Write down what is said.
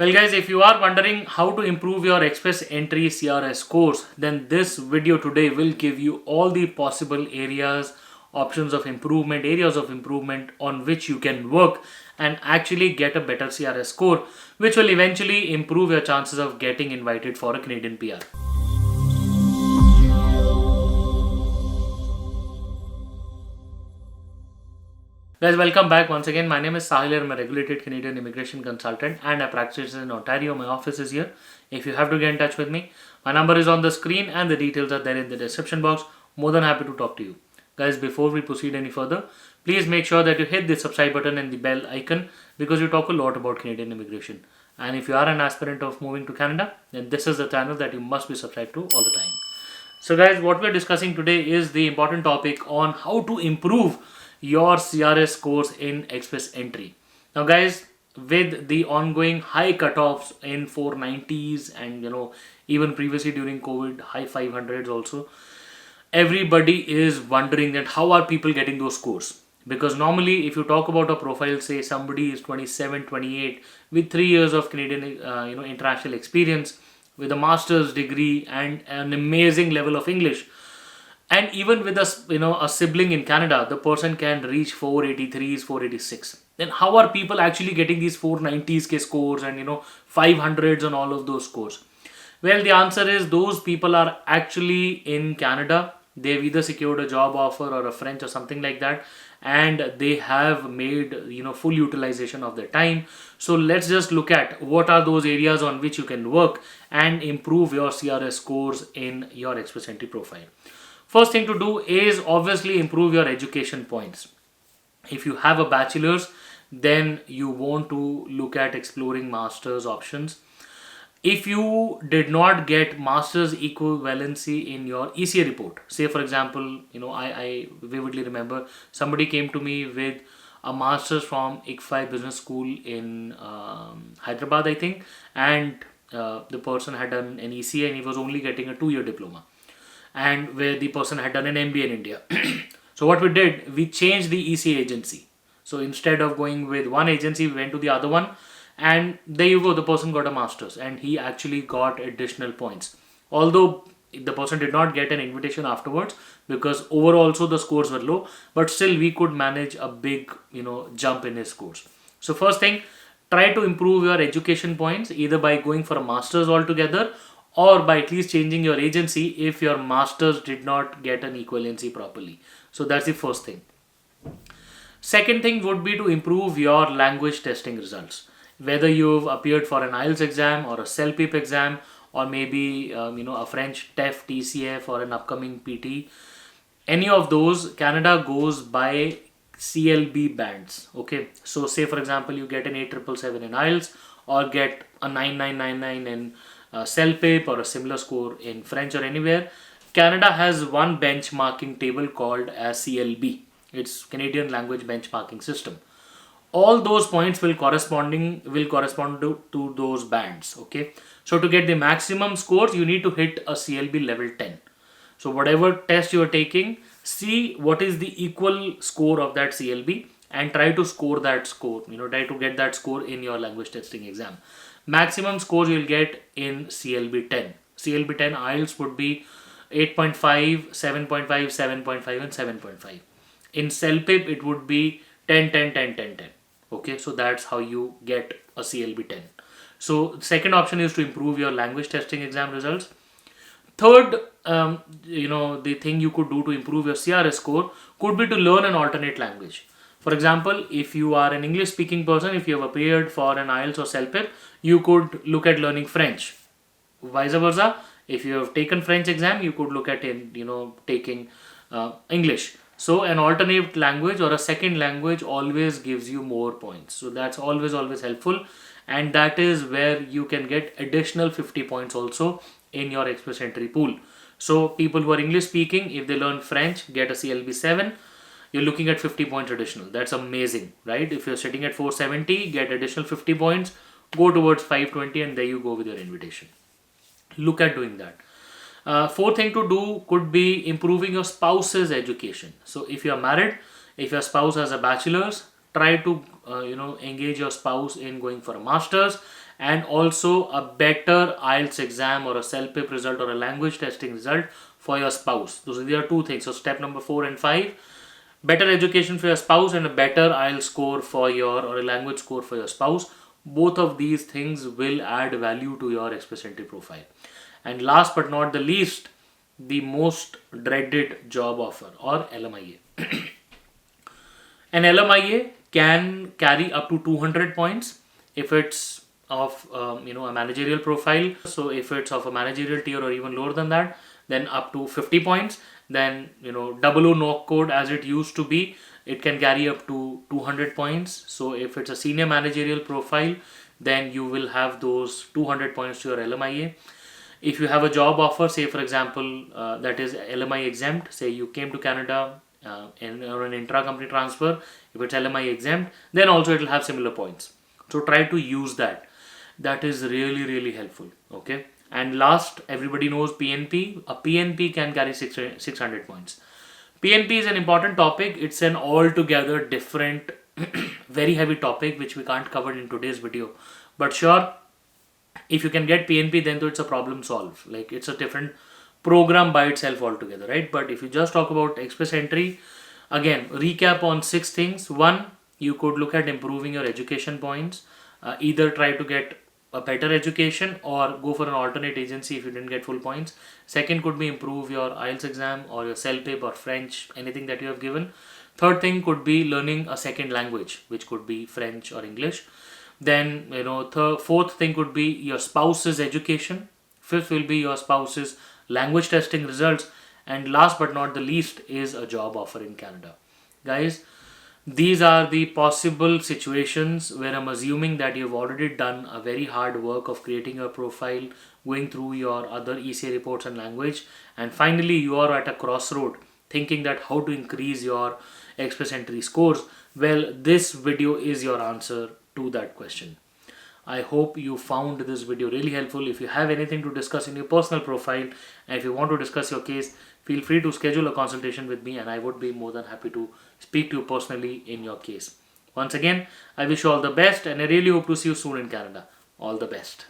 Well guys, if you are wondering how to improve your Express Entry CRS scores, then this video today will give you all the possible areas, options of improvement, areas of improvement on which you can work and actually get a better CRS score, which will eventually improve your chances of getting invited for a Canadian PR. Guys, welcome back once again. My name is Sahil. I'm a regulated Canadian immigration consultant and I practice in Ontario. My office is here. If you have to get in touch with me, my number is on the screen and the details are there in the description box. More than happy to talk to you. Guys, before we proceed any further, please make sure that you hit the subscribe button and the bell icon because we talk a lot about Canadian immigration. And if you are an aspirant of moving to Canada, then this is the channel that you must be subscribed to all the time. So guys, what we're discussing today is the important topic on how to improve your CRS scores in Express Entry. Now guys, with the ongoing high cutoffs in 490s and even previously during COVID high 500s also, everybody is wondering that how are people getting those scores, because normally if you talk about a profile, say somebody is 27 28 with 3 years of Canadian international experience with a master's degree and an amazing level of English, and even with a sibling in Canada, the person can reach 483s, 486. Then how are people actually getting these 490s K scores and 500s and all of those scores? Well, the answer is those people are actually in Canada. They've either secured a job offer or a French or something like that, and they have made full utilization of their time. So let's just look at what are those areas on which you can work and improve your CRS scores in your Express Entry profile. First thing to do is obviously improve your education points. If you have a bachelor's, then you want to look at exploring master's options. If you did not get master's equivalency in your ECA report, say for example, I vividly remember somebody came to me with a master's from ICCCRC Business School in Hyderabad, I think, and the person had done an ECA and he was only getting a 2-year diploma, and where the person had done an MBA in India. So what we did, we changed the ECA agency. So instead of going with one agency, we went to the other one, and there you go, the person got a master's and he actually got additional points. Although the person did not get an invitation afterwards because overall also the scores were low, but still we could manage a big jump in his scores. So first thing, try to improve your education points either by going for a master's altogether or by at least changing your agency if your master's did not get an equivalency properly. So that's the first thing. Second thing would be to improve your language testing results. Whether you've appeared for an IELTS exam or a CELPIP exam or maybe a French TEF, TCF or an upcoming PT, any of those, Canada goes by CLB bands. Okay, so say for example you get an 8777 in IELTS or get a 9999 in CELPIP or a similar score in French or anywhere, Canada has one benchmarking table called as CLB. It's Canadian Language Benchmarking System. All those points will correspond to those bands. Okay, so to get the maximum scores, you need to hit a CLB level 10. So whatever test you are taking, see what is the equal score of that CLB and try to score that score. Try to get that score in your language testing exam. Maximum scores you will get in CLB 10. CLB 10 IELTS would be 8.5, 7.5, 7.5 and 7.5. In CELPIP it would be 10, 10, 10, 10, 10. Okay, so that's how you get a CLB 10. So second option is to improve your language testing exam results. Third, the thing you could do to improve your CRS score could be to learn an alternate language. For example, if you are an English speaking person, if you have appeared for an IELTS or CELPIP, you could look at learning French. Vice versa, if you have taken French exam, you could look at taking English. So an alternate language or a second language always gives you more points. So that's always helpful, and that is where you can get additional 50 points also in your Express Entry pool. So people who are English speaking, if they learn French, get a CLB 7, you're looking at 50 points additional. That's amazing, right? If you're sitting at 470, get additional 50 points, go towards 520 and there you go with your invitation. Look at doing that. Fourth thing to do could be improving your spouse's education. So if you are married, if your spouse has a bachelor's, try to engage your spouse in going for a master's and also a better IELTS exam or a self-pip result or a language testing result for your spouse. Those are the two things. So step number 4 and 5, better education for your spouse and a better IELTS score for your, or a language score for your spouse. Both of these things will add value to your Express Entry profile. And last but not the least, the most dreaded job offer, or LMIA. An LMIA can carry up to 200 points if it's of a managerial profile. So if it's of a managerial tier or even lower than that, then up to 50 points. Then 00 knock code, as it used to be, it can carry up to 200 points. So if it's a senior managerial profile, then you will have those 200 points to your LMIA. If you have a job offer, say for example, that is LMI exempt, say you came to Canada or an intra-company transfer, if it's LMI exempt, then also it will have similar points. So try to use that. That is really, really helpful. Okay. And last, everybody knows PNP. A PNP can carry 600 points. PNP is an important topic. It's an altogether different, very heavy topic which we can't cover in today's video. But sure, if you can get PNP, then it's a problem solved. Like, it's a different program by itself altogether, right? But if you just talk about Express Entry, again, recap on 6 things. 1, you could look at improving your education points. Either try to get a better education or go for an alternate agency if you didn't get full points. Second could be improve your IELTS exam or your CELPIP or French, anything that you have given. Third thing could be learning a second language, which could be French or English. Then, fourth thing could be your spouse's education. Fifth will be your spouse's language testing results. And last but not the least is a job offer in Canada. Guys, these are the possible situations where I'm assuming that you've already done a very hard work of creating your profile, going through your other ECA reports and language, and finally you are at a crossroad thinking that how to increase your Express Entry scores. Well, this video is your answer to that question. I hope you found this video really helpful. If you have anything to discuss in your personal profile and if you want to discuss your case, feel free to schedule a consultation with me and I would be more than happy to speak to you personally in your case. Once again, I wish you all the best and I really hope to see you soon in Canada. All the best.